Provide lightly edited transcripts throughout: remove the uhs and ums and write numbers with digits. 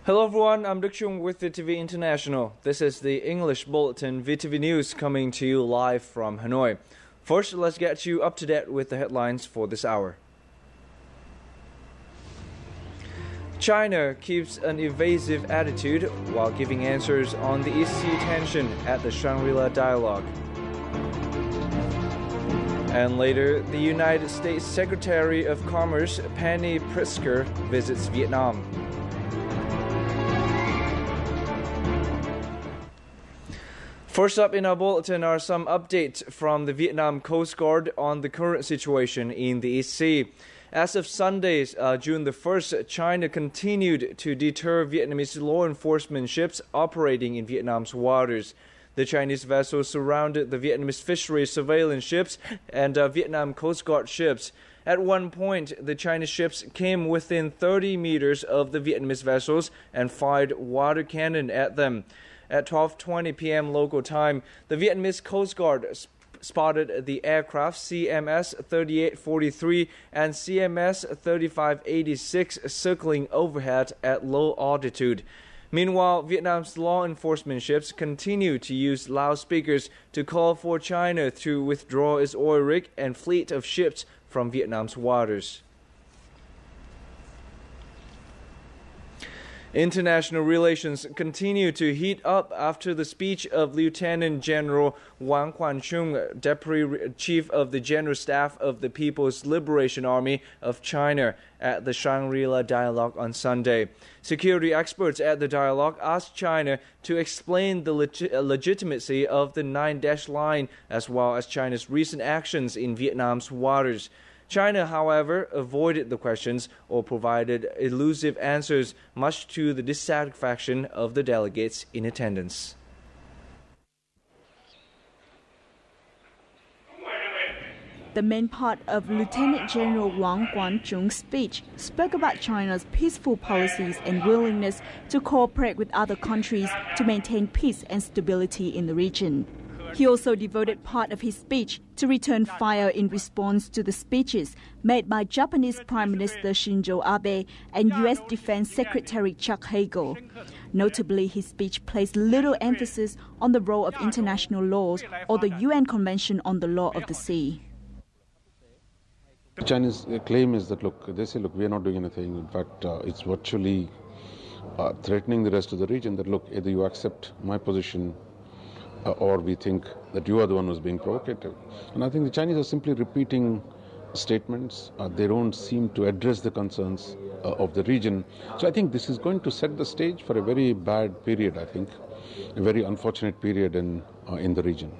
Hello everyone, I'm Trung with VTV International. This is the English Bulletin VTV News coming to you live from Hanoi. First, let's get you up to date with the headlines for this hour. China keeps an evasive attitude while giving answers on the East Sea tension at the Shangri-La dialogue. And later, the United States Secretary of Commerce Penny Pritzker visits Vietnam. First up in our bulletin are some updates from the Vietnam Coast Guard on the current situation in the East Sea. As of Sunday, June the 1st, China continued to deter Vietnamese law enforcement ships operating in Vietnam's waters. The Chinese vessels surrounded the Vietnamese fisheries surveillance ships and Vietnam Coast Guard ships. At one point, the Chinese ships came within 30 meters of the Vietnamese vessels and fired water cannon at them. At 12:20 p.m. local time, the Vietnamese Coast Guard spotted the aircraft CMS 3843 and CMS 3586 circling overhead at low altitude. Meanwhile, Vietnam's law enforcement ships continue to use loudspeakers to call for China to withdraw its oil rig and fleet of ships from Vietnam's waters. International relations continue to heat up after the speech of Lieutenant General Wang Quanchung, Deputy Chief of the General Staff of the People's Liberation Army of China, at the Shangri-La dialogue on Sunday. Security experts at the dialogue asked China to explain the legitimacy of the 9-dash line as well as China's recent actions in Vietnam's waters. China, however, avoided the questions or provided elusive answers, much to the dissatisfaction of the delegates in attendance. The main part of Lieutenant General Wang Quanchung's speech spoke about China's peaceful policies and willingness to cooperate with other countries to maintain peace and stability in the region. He also devoted part of his speech to return fire in response to the speeches made by Japanese Prime Minister Shinzo Abe and U.S. Defense Secretary Chuck Hagel. Notably, his speech placed little emphasis on the role of international laws or the UN Convention on the Law of the Sea. China's claim is that, they say, we are not doing anything. In fact, it's virtually threatening the rest of the region that, either you accept my position or we think that you are the one who's being provocative. And I think the Chinese are simply repeating statements. They don't seem to address the concerns of the region. So I think this is going to set the stage for a very bad period, I think, a very unfortunate period in the region.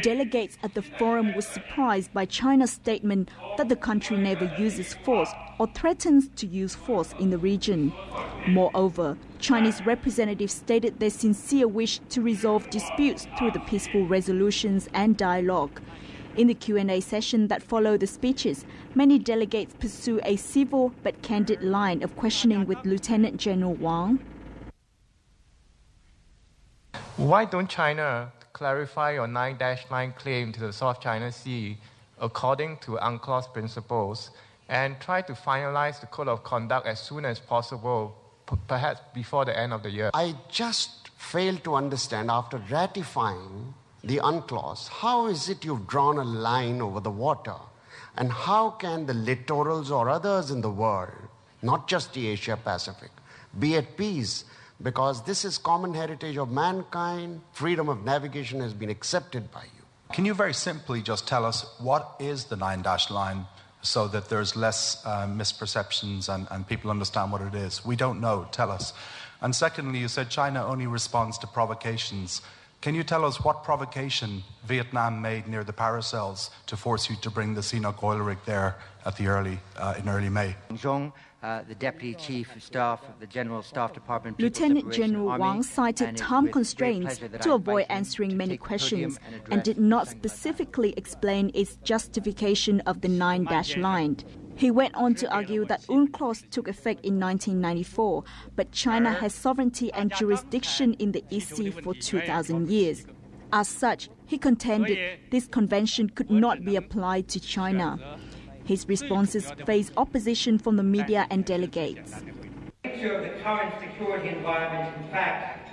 Delegates at the forum were surprised by China's statement that the country never uses force or threatens to use force in the region. Moreover, Chinese representatives stated their sincere wish to resolve disputes through the peaceful resolutions and dialogue. In the Q&A session that followed the speeches, many delegates pursue a civil but candid line of questioning with Lieutenant General Wang. Why don't China clarify your 9-dash line claim to the South China Sea according to UNCLOS principles and try to finalize the code of conduct as soon as possible, perhaps before the end of the year? I just fail to understand, after ratifying the UNCLOS, how is it you've drawn a line over the water? And how can the littorals or others in the world, not just the Asia Pacific, be at peace? Because this is common heritage of mankind. Freedom of navigation has been accepted by you. Can you very simply just tell us what is the 9-dash line so that there's less misperceptions and people understand what it is? We don't know. Tell us. And secondly, you said China only responds to provocations. Can you tell us what provocation Vietnam made near the Paracels to force you to bring the CNOOC oil rig there at the in early May? The Deputy Chief of Staff of the General Staff Department. Lieutenant General Wang cited time constraints to avoid answering many questions and did not specifically explain its justification of the 9-dash line. He went on to argue that UNCLOS took effect in 1994, but China has sovereignty and jurisdiction in the East Sea for 2,000 years. As such, he contended this convention could not be applied to China. His responses face opposition from the media and delegates. Of the current security environment, in fact,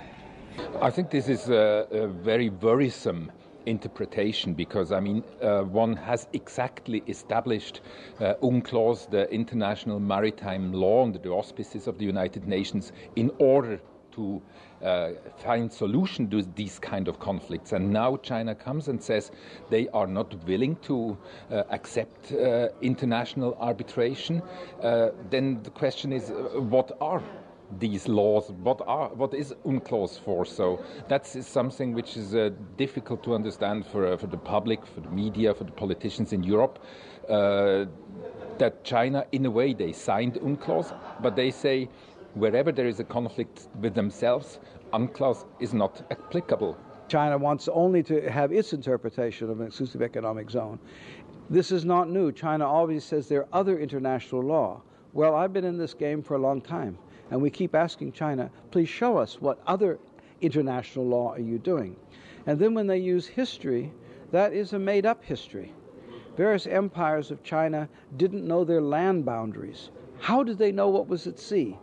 I think this is a very worrisome interpretation because, one has exactly established UNCLOS, the International Maritime Law, under the auspices of the United Nations, in order to find solution to these kind of conflicts. And now China comes and says they are not willing to accept international arbitration. Then the question is, what are these laws? What is UNCLOS for? So that's something which is difficult to understand for the public, for the media, for the politicians in Europe. That China, in a way, they signed UNCLOS, but they say wherever there is a conflict with themselves, UNCLOS is not applicable. China wants only to have its interpretation of an exclusive economic zone. This is not new. China always says there are other international law. Well, I've been in this game for a long time, and we keep asking China, please show us what other international law are you doing? And then when they use history, that is a made-up history. Various empires of China didn't know their land boundaries. How did they know what was at sea?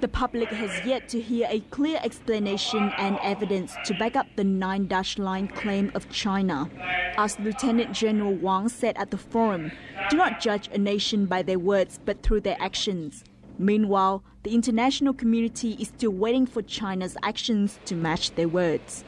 The public has yet to hear a clear explanation and evidence to back up the 9-line claim of China. As Lieutenant General Wang said at the forum, do not judge a nation by their words but through their actions. Meanwhile, the international community is still waiting for China's actions to match their words.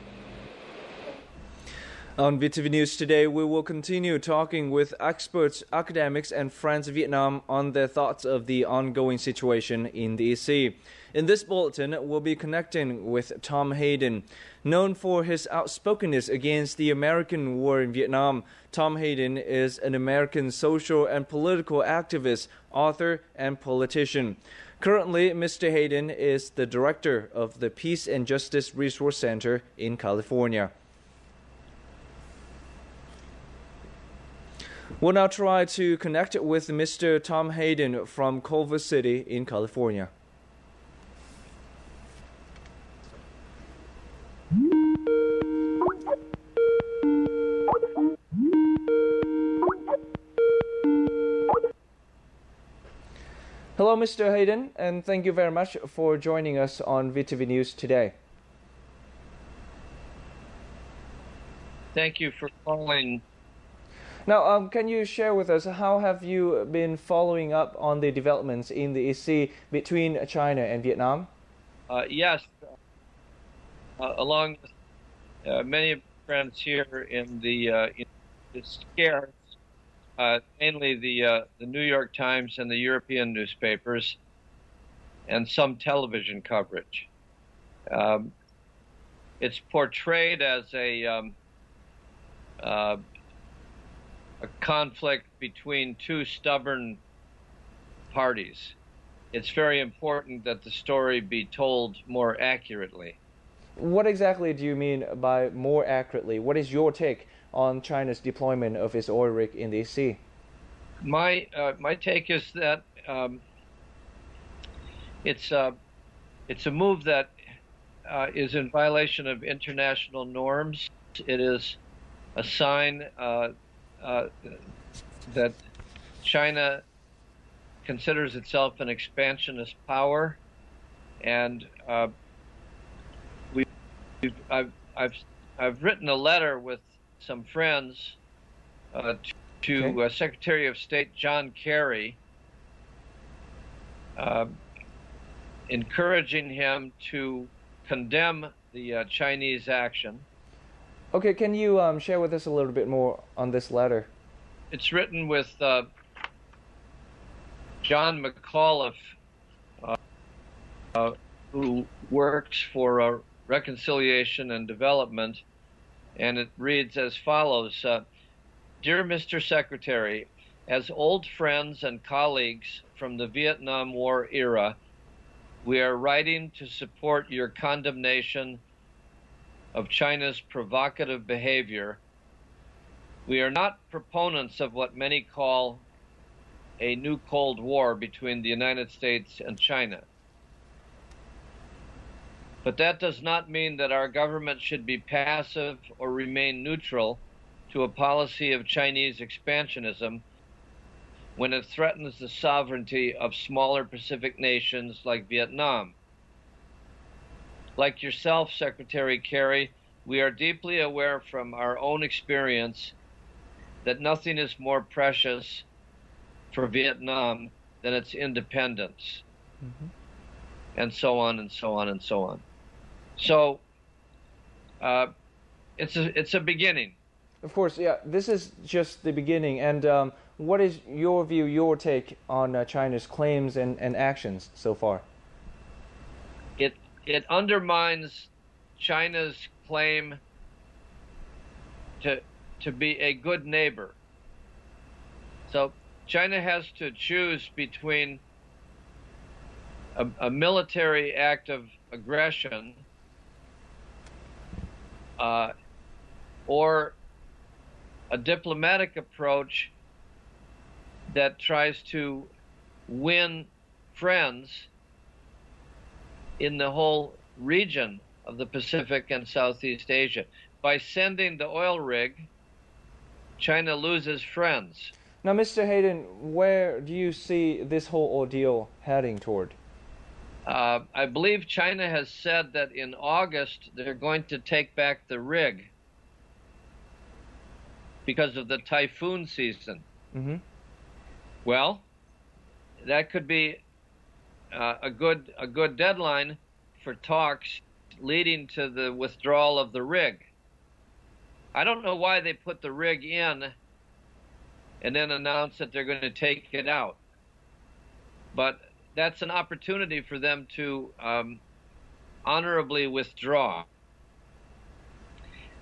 On VTV News today, we will continue talking with experts, academics and friends of Vietnam on their thoughts of the ongoing situation in the EC. In this bulletin, we'll be connecting with Tom Hayden. Known for his outspokenness against the American war in Vietnam, Tom Hayden is an American social and political activist, author and politician. Currently, Mr. Hayden is the director of the Peace and Justice Resource Center in California. We'll now try to connect with Mr. Tom Hayden from Culver City in California. Hello, Mr. Hayden, and thank you very much for joining us on VTV News today. Thank you for calling. Now, can you share with us how have you been following up on the developments in the EC between China and Vietnam? Yes, along with many friends here in the scarce, mainly the New York Times and the European newspapers, and some television coverage. It's portrayed as a conflict between two stubborn parties. It's very important that the story be told more accurately. What exactly do you mean by more accurately? What is your take on China's deployment of its oil rig in the sea? My take is that it's a move that is in violation of international norms. It is a sign that China considers itself an expansionist power, and I've written a letter with some friends to Secretary of State John Kerry, encouraging him to condemn the Chinese action. Okay, can you share with us a little bit more on this letter? It's written with John McAuliffe, who works for Reconciliation and Development, and it reads as follows. Dear Mr. Secretary, as old friends and colleagues from the Vietnam War era, we are writing to support your condemnation of China's provocative behavior. We are not proponents of what many call a new Cold War between the United States and China. But that does not mean that our government should be passive or remain neutral to a policy of Chinese expansionism when it threatens the sovereignty of smaller Pacific nations like Vietnam. Like yourself, Secretary Kerry, we are deeply aware from our own experience that nothing is more precious for Vietnam than its independence, and so on and so on and so on. So it's a beginning. Of course, yeah, this is just the beginning. And what is your view, your take on China's claims and actions so far? It undermines China's claim to be a good neighbor. So China has to choose between a military act of aggression or a diplomatic approach that tries to win friends in the whole region of the Pacific and Southeast Asia. By sending the oil rig, China loses friends. Now, Mr. Hayden, where do you see this whole ordeal heading toward? I believe China has said that in August they're going to take back the rig because of the typhoon season. Well, that could be a good deadline for talks leading to the withdrawal of the rig. I don't know why they put the rig in and then announce that they're going to take it out, but that's an opportunity for them to honorably withdraw.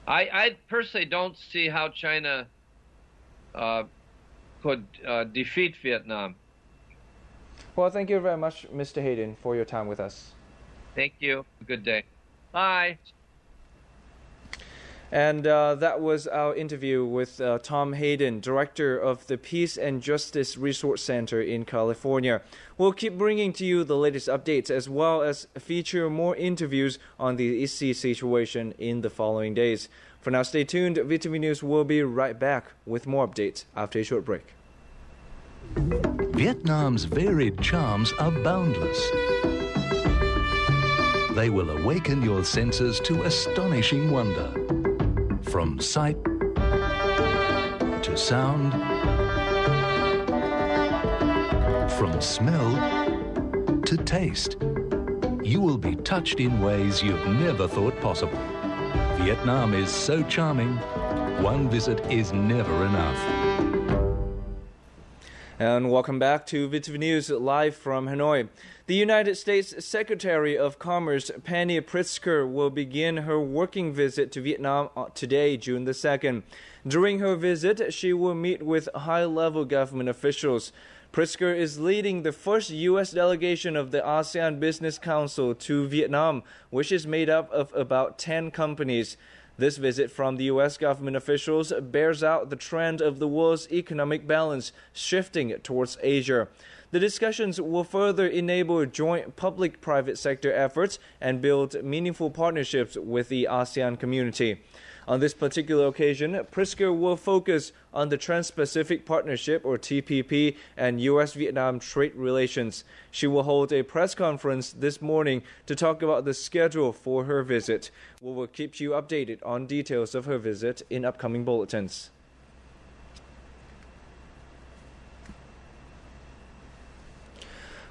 I personally don't see how China could defeat Vietnam. Well, thank you very much, Mr. Hayden, for your time with us. Thank you. Good day. Bye. And that was our interview with Tom Hayden, Director of the Peace and Justice Resource Center in California. We'll keep bringing to you the latest updates as well as feature more interviews on the East Sea situation in the following days. For now, stay tuned. VTV News will be right back with more updates after a short break. Vietnam's varied charms are boundless. They will awaken your senses to astonishing wonder. From sight to sound, from smell to taste, you will be touched in ways you've never thought possible. Vietnam is so charming, one visit is never enough. And welcome back to VTV News live from Hanoi. The United States Secretary of Commerce Penny Pritzker will begin her working visit to Vietnam today, June the 2nd. During her visit, she will meet with high-level government officials. Pritzker is leading the first U.S. delegation of the ASEAN Business Council to Vietnam, which is made up of about 10 companies. This visit from the U.S. government officials bears out the trend of the world's economic balance shifting towards Asia. The discussions will further enable joint public-private sector efforts and build meaningful partnerships with the ASEAN community. On this particular occasion, Pritzker will focus on the Trans-Pacific Partnership, or TPP, and U.S.-Vietnam trade relations. She will hold a press conference this morning to talk about the schedule for her visit. We will keep you updated on details of her visit in upcoming bulletins.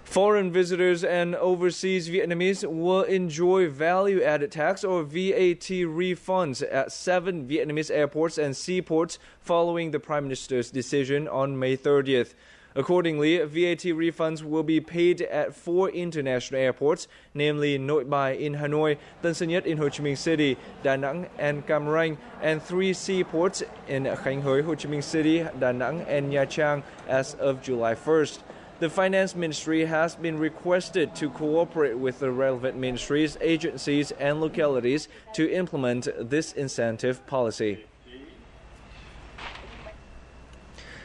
Foreign visitors and overseas Vietnamese will enjoy value-added tax or VAT refunds at 7 Vietnamese airports and seaports following the Prime Minister's decision on May 30th. Accordingly, VAT refunds will be paid at 4 international airports, namely Nội Bài in Hanoi, Tân Sơn Nhất in Ho Chi Minh City, Đà Nẵng and Cam Ranh, and 3 seaports in Khánh Huế, Ho Chi Minh City, Đà Nẵng and Nha Trang as of July 1st. The Finance Ministry has been requested to cooperate with the relevant ministries, agencies, and localities to implement this incentive policy.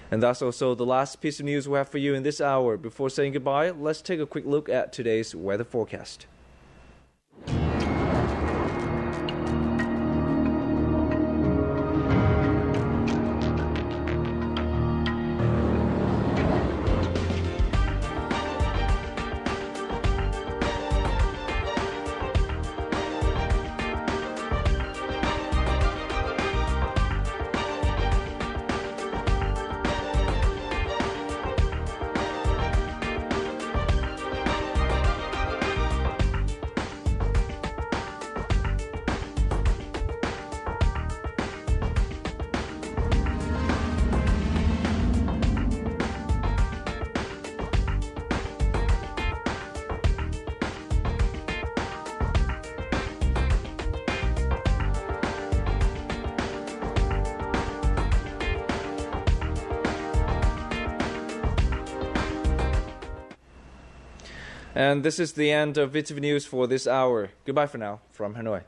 And that's also the last piece of news we have for you in this hour. Before saying goodbye, let's take a quick look at today's weather forecast. And this is the end of VTV News for this hour. Goodbye for now from Hanoi.